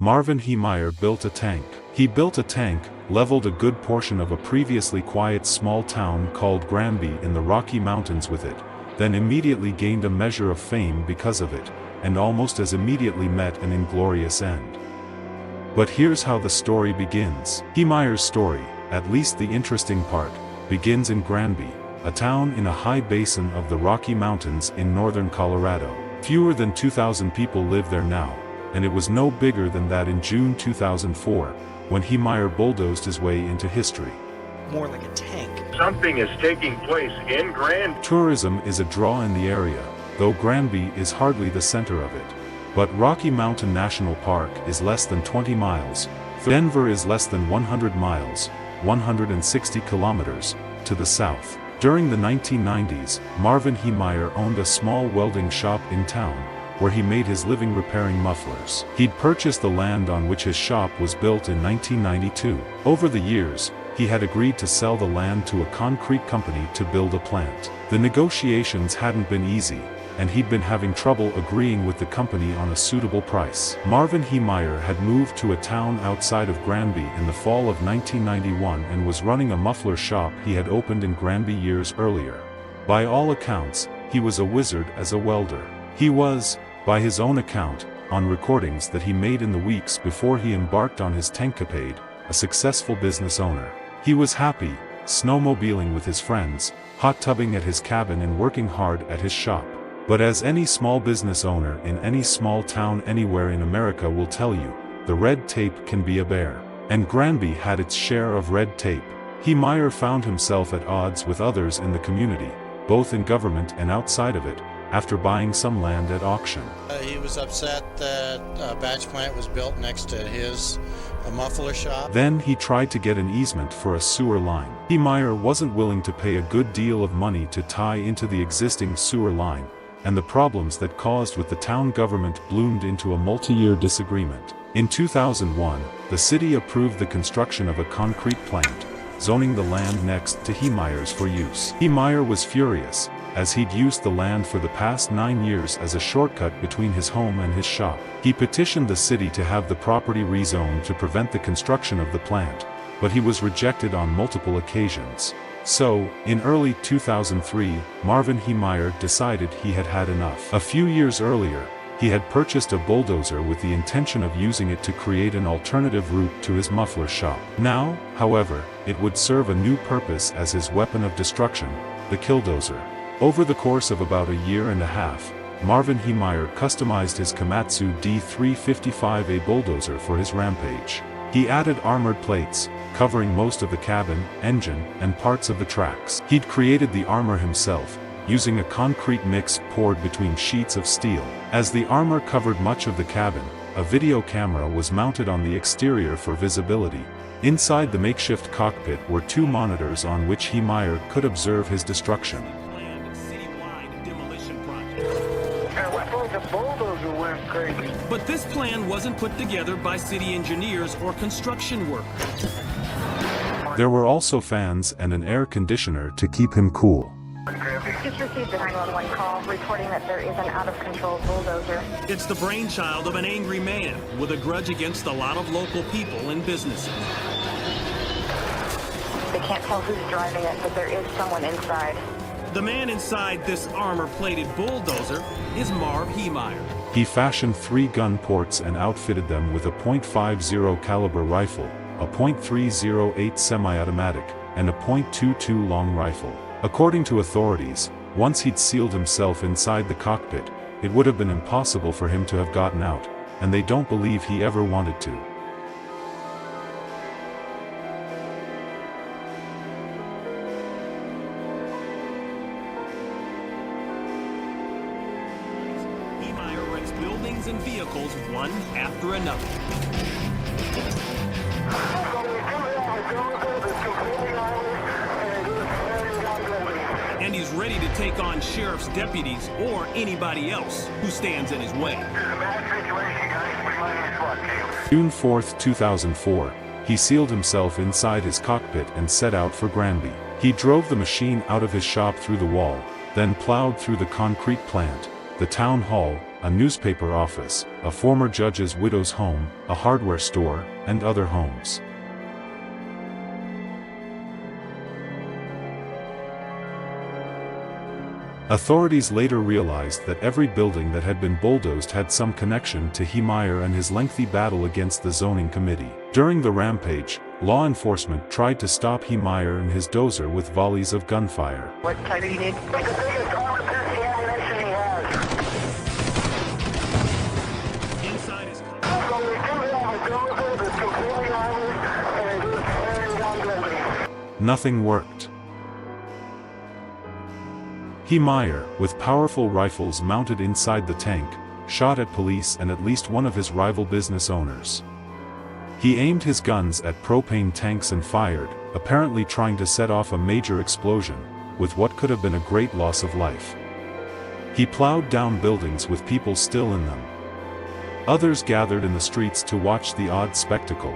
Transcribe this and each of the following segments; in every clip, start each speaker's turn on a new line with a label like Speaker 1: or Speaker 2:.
Speaker 1: Marvin Heemeyer built a tank. He built a tank, leveled a good portion of a previously quiet small town called Granby in the Rocky Mountains with it, then immediately gained a measure of fame because of it, and almost as immediately met an inglorious end. But here's how the story begins. Heemeyer's story, at least the interesting part, begins in Granby, a town in a high basin of the Rocky Mountains in northern Colorado. Fewer than 2,000 people live there now, and it was no bigger than that in June 2004, when Heemeyer bulldozed his way into history.
Speaker 2: More like a tank.
Speaker 3: Something is taking place in Granby.
Speaker 1: Tourism is a draw in the area, though Granby is hardly the center of it. But Rocky Mountain National Park is less than 20 miles, Denver is less than 100 miles, 160 kilometers, to the south. During the 1990s, Marvin Heemeyer owned a small welding shop in town, where he made his living repairing mufflers. He'd purchased the land on which his shop was built in 1992. Over the years, he had agreed to sell the land to a concrete company to build a plant. The negotiations hadn't been easy, and he'd been having trouble agreeing with the company on a suitable price. Marvin Heemeyer had moved to a town outside of Granby in the fall of 1991 and was running a muffler shop he had opened in Granby years earlier. By all accounts, he was a wizard as a welder. He was, by his own account, on recordings that he made in the weeks before he embarked on his tankcapade, a successful business owner. He was happy, snowmobiling with his friends, hot tubbing at his cabin and working hard at his shop. But as any small business owner in any small town anywhere in America will tell you, the red tape can be a bear. And Granby had its share of red tape. Heemeyer found himself at odds with others in the community, both in government and outside of it, after buying some land at auction.
Speaker 2: He was upset that a batch plant was built next to his muffler shop.
Speaker 1: Then he tried to get an easement for a sewer line. Heemeyer wasn't willing to pay a good deal of money to tie into the existing sewer line, and the problems that caused with the town government bloomed into a multi-year disagreement. In 2001, the city approved the construction of a concrete plant, zoning the land next to Heemeyer's for use. Heemeyer was furious, as he'd used the land for the past 9 years as a shortcut between his home and his shop. He petitioned the city to have the property rezoned to prevent the construction of the plant, but he was rejected on multiple occasions. So, in early 2003, Marvin Heemeyer decided he had had enough. A few years earlier, he had purchased a bulldozer with the intention of using it to create an alternative route to his muffler shop. Now, however, it would serve a new purpose as his weapon of destruction, the Killdozer. Over the course of about a year and a half, Marvin Heemeyer customized his Komatsu D355A bulldozer for his Rampage. He added armored plates, covering most of the cabin, engine, and parts of the tracks. He'd created the armor himself, using a concrete mix poured between sheets of steel. As the armor covered much of the cabin, a video camera was mounted on the exterior for visibility. Inside the makeshift cockpit were 2 monitors on which Heemeyer could observe his destruction.
Speaker 4: But this plan wasn't put together by city engineers or construction workers.
Speaker 1: There were also fans and an air conditioner to keep him cool.
Speaker 5: Just received a 911 call reporting that there is an out-of-control bulldozer.
Speaker 4: It's the brainchild of an angry man with a grudge against a lot of local people and businesses.
Speaker 5: They can't tell who's driving it, but there is someone inside.
Speaker 4: The man inside this armor-plated bulldozer is Marv Heemeyer.
Speaker 1: He fashioned 3 gun ports and outfitted them with a .50 caliber rifle, a .308 semi-automatic, and a .22 long rifle. According to authorities, once he'd sealed himself inside the cockpit, it would have been impossible for him to have gotten out, and they don't believe he ever wanted to.
Speaker 4: Heemeyer wrecks buildings and vehicles one after another. And he's ready to take on sheriff's deputies or anybody else who stands in his way.
Speaker 1: June 4, 2004, he sealed himself inside his cockpit and set out for Granby. He drove the machine out of his shop through the wall, then plowed through the concrete plant, the town hall, a newspaper office, a former judge's widow's home, a hardware store, and other homes. Authorities later realized that every building that had been bulldozed had some connection to Heemeyer and his lengthy battle against the zoning committee. During the rampage, law enforcement tried to stop Heemeyer and his dozer with volleys of gunfire.
Speaker 5: What type do you need? The biggest officer ammunition he has.
Speaker 4: Inside is
Speaker 5: So we do have a dozer that's completely armored and it is carrying one building.
Speaker 1: Nothing worked. Heemeyer, with powerful rifles mounted inside the tank, shot at police and at least one of his rival business owners. He aimed his guns at propane tanks and fired, apparently trying to set off a major explosion, with what could have been a great loss of life. He plowed down buildings with people still in them. Others gathered in the streets to watch the odd spectacle.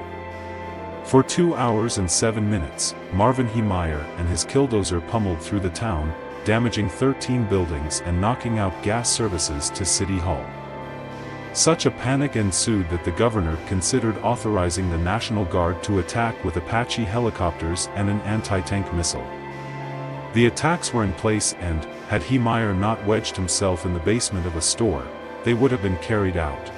Speaker 1: For 2 hours and 7 minutes, Marvin Heemeyer and his Killdozer pummeled through the town, damaging 13 buildings and knocking out gas services to City Hall. Such a panic ensued that the governor considered authorizing the National Guard to attack with Apache helicopters and an anti-tank missile. The attacks were in place and, had Heemeyer not wedged himself in the basement of a store, they would have been carried out.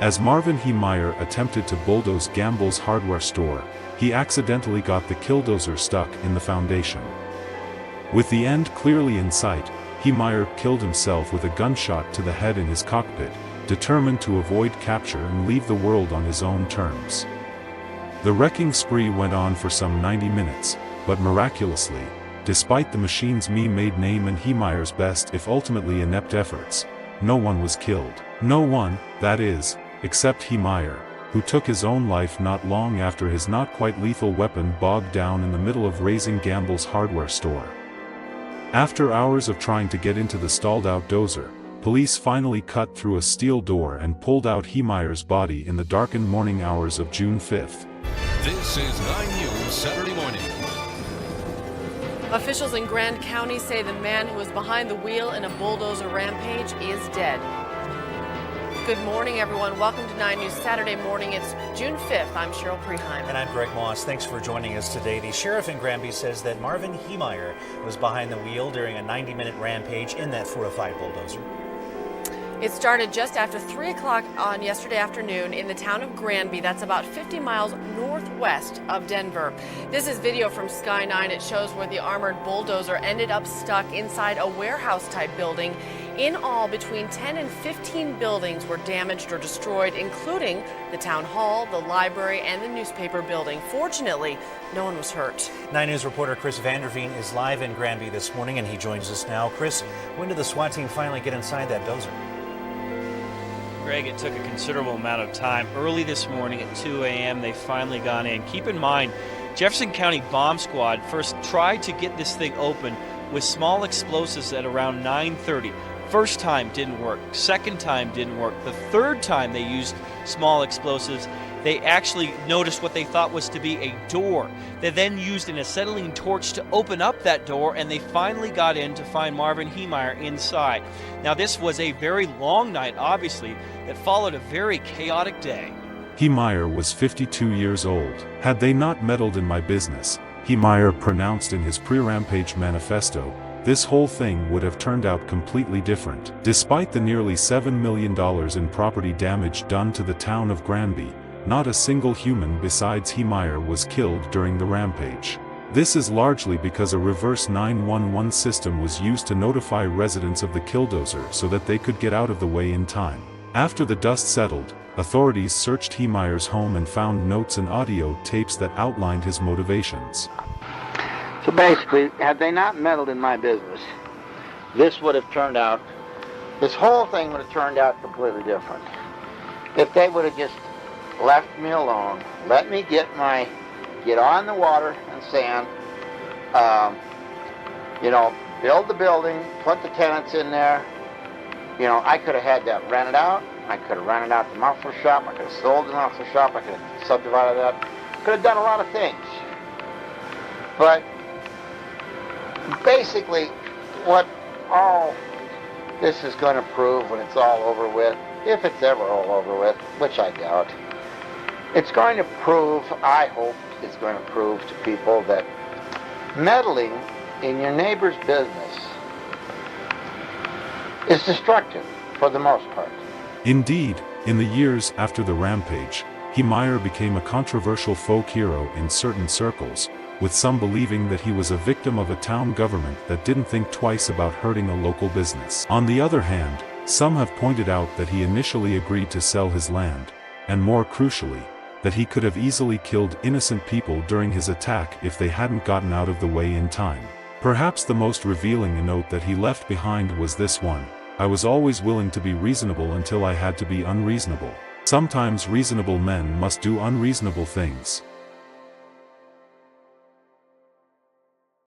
Speaker 1: As Marvin Heemeyer attempted to bulldoze Gamble's hardware store, he accidentally got the Killdozer stuck in the foundation. With the end clearly in sight, Heemeyer killed himself with a gunshot to the head in his cockpit, determined to avoid capture and leave the world on his own terms. The wrecking spree went on for some 90 minutes, but miraculously, despite the machine's made name and Heemeyer's best if ultimately inept efforts, no one was killed. No one, that is, except Heemeyer, who took his own life not long after his not quite lethal weapon bogged down in the middle of raising Gamble's hardware store. After hours of trying to get into the stalled-out dozer, police finally cut through a steel door and pulled out Heemeyer's body in the darkened morning hours of June 5th.
Speaker 6: This is 9 News Saturday morning.
Speaker 7: Officials in Grand County say the man who was behind the wheel in a bulldozer rampage is dead. Good morning, everyone. Welcome to 9 News Saturday morning. It's June 5th. I'm Cheryl Preheim.
Speaker 8: And I'm Greg Moss. Thanks for joining us today. The sheriff in Granby says that Marvin Heemeyer was behind the wheel during a 90-minute rampage in that fortified bulldozer.
Speaker 7: It started just after 3 o'clock on yesterday afternoon in the town of Granby. That's about 50 miles northwest of Denver. This is video from Sky 9. It shows where the armored bulldozer ended up stuck inside a warehouse-type building. In all, between 10 and 15 buildings were damaged or destroyed, including the town hall, the library, and the newspaper building. Fortunately, no one was hurt.
Speaker 8: 9 News reporter Chris Vanderveen is live in Granby this morning, and he joins us now. Chris, when did the SWAT team finally get inside that dozer?
Speaker 9: Greg, it took a considerable amount of time. Early this morning at 2 a.m., they finally got in. Keep in mind, Jefferson County Bomb Squad first tried to get this thing open with small explosives at around 9:30. First time didn't work. Second time didn't work. The third time they used small explosives, they actually noticed what they thought was to be a door. They then used an acetylene torch to open up that door, and they finally got in to find Marvin Heemeyer inside. Now, this was a very long night, obviously, that followed a very chaotic day.
Speaker 1: Heemeyer was 52 years old. Had they not meddled in my business, Heemeyer pronounced in his pre-rampage manifesto, this whole thing would have turned out completely different. Despite the nearly $7 million in property damage done to the town of Granby, not a single human besides Heemeyer was killed during the rampage. This is largely because a reverse 911 system was used to notify residents of the Killdozer so that they could get out of the way in time. After the dust settled, authorities searched Heemeyer's home and found notes and audio tapes that outlined his motivations.
Speaker 10: So basically, had they not meddled in my business, this whole thing would have turned out completely different. If they would have just left me alone, let me get on the water and sand, build the building, put the tenants in there, I could have had that rented out, I could have rented out the muffler shop, I could have sold the muffler shop, I could have subdivided that, could have done a lot of things. But basically, what all this is going to prove when it's all over with, if it's ever all over with, which I doubt. It's going to prove, I hope it's going to prove to people that meddling in your neighbor's business is destructive for the most part.
Speaker 1: Indeed, in the years after the rampage, Heemeyer became a controversial folk hero in certain circles, with some believing that he was a victim of a town government that didn't think twice about hurting a local business. On the other hand, some have pointed out that he initially agreed to sell his land, and more crucially, that he could have easily killed innocent people during his attack if they hadn't gotten out of the way in time. Perhaps the most revealing note that he left behind was this one: "I was always willing to be reasonable until I had to be unreasonable. Sometimes reasonable men must do unreasonable things."